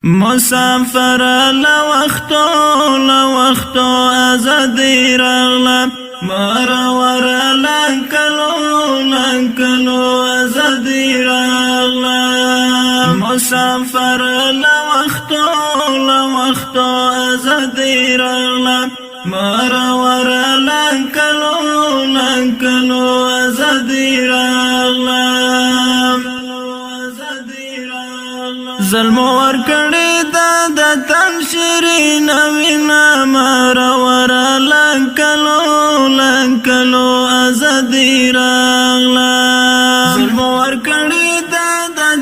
مسافر لوختو ازادی راغله مرور لنکلو ازادی راغله مسافر لوختو ازادی راغله مرور لنکلو ازادی راغله ظلم ورکړی د تن شیرین وینا مرور لنکلو ازادی راغله ظلم ورکړی د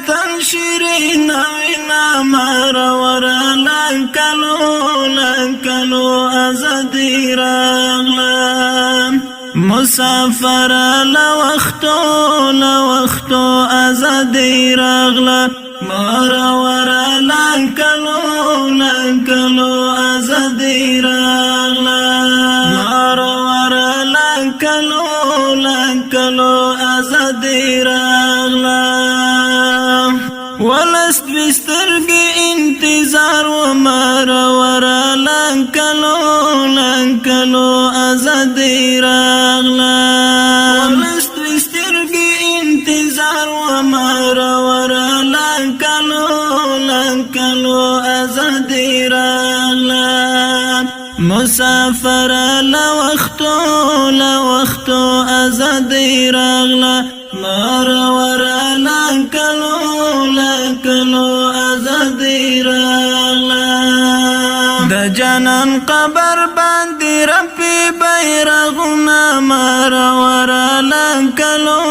تن شیرین وینا مرور لنکلو ازادی راغله مسافر لوختو ازادی راغله مرور لنکلو ازادی راغله مرور لنکلو ازادی راغله ولست بسترګي انتظار و مرور لنکلو ازادی راغله ولست بسترګي انتظار و مرور لنکلو ازادی راغله مسافر لوختو ازادی راغله مرور لنکلو ازادی راغله د جانان قبر باندې رپي بیرغونه مرور لنکلو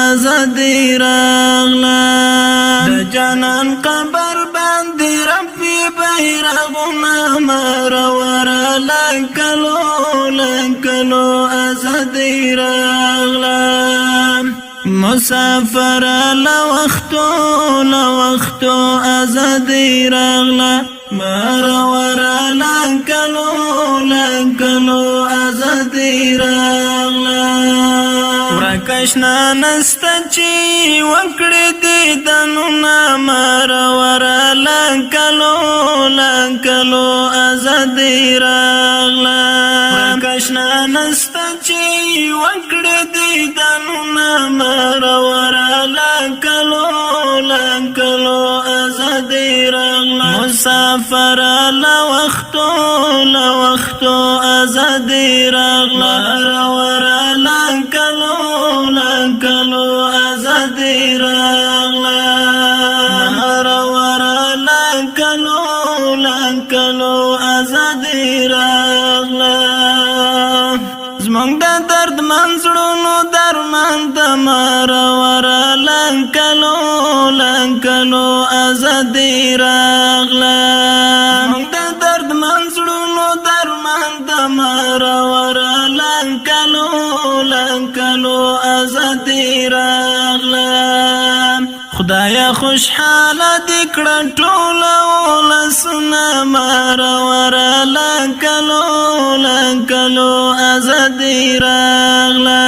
ازادی راغله د جانان قبر باندې رپي بیرغونه مرور لنکلو ازادی راغله مسافر لوختو ازادی راغله مرور لنکلو ازادی راغله ورکشنا نستا چی وکړی دیدنونه مرور لنکلو ازادی راغله ورکشنا نستا چی وکړی دیدنونه مرور لنکلو ازادی راغله مسافر لوختو ازادی راغله مرور لنکلو ازادی راغله مرور لنکلو ازادی راغله زمونږ د درد منځړونو درمان د مرور لنکلو ازادی راغله زمونږ د درد منځړونو درمان د مرور لنکلو ازادی راغله خدایا خوشحاله دې کړه ټول ولسونه مرور لنکلو ازادی راغله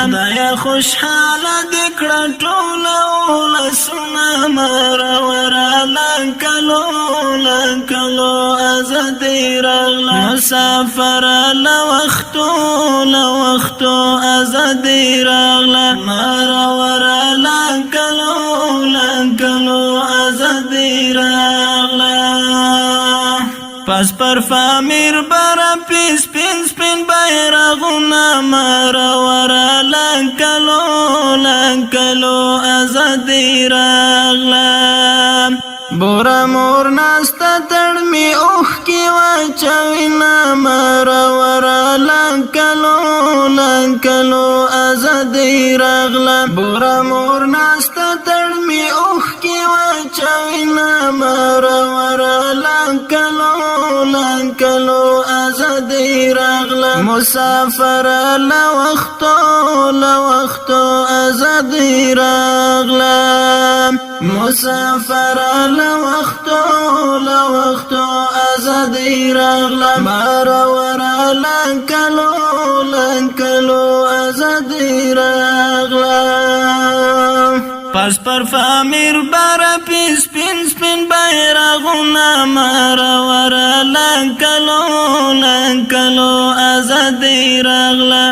خدایا خوشحاله دې کړه ټول ولسونه مرور لنکلو ازادی راغله مسافر لوختو ازادی راغله مرور لنکلو ازادی راغله پس پر فامیر برا پیس پین بیرغونه مرور لنکلو ازادی راغله بورا مور ناستا تړمی اوخ کی واچوینا مرور لنکلو ازادی راغله بورا مور ناستا تړمی اوخ کی واچوینا مرور لنکلو ازادی راغله مسافر لوختو ازادی راغله مسافر لوختو ازادی راغله مرور لنکلو ازادی راغله پس پر فامیر بارا پیس پین سپین بیرغونا مرورا لنکلو ازادی راغلا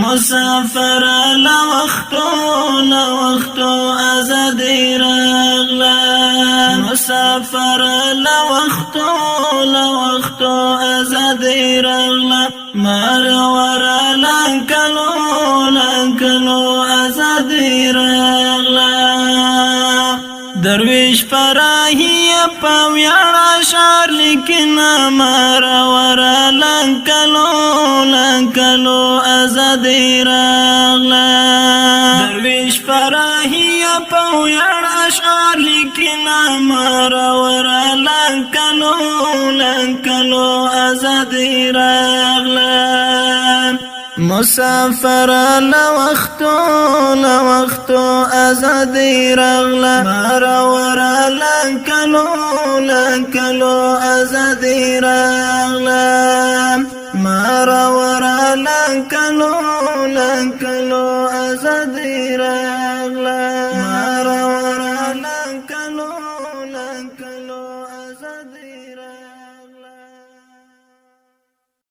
مسافر لوختو ازادی راغلا مسافر لوختو ازادی راغلا مرورا لنکلو ازادی راغلا درویش فراهی پاویاړه شعر لیکنا مرورا لنکلو ازادی راغلا درویش فراهی پاویاړه شعر لیکنا مرورا لنکلو ازادی راغلا مسافر لوختو ازادی راغلا مرورا لنکلو ازادی راغلا مرورا لنکلو ازادی راغلا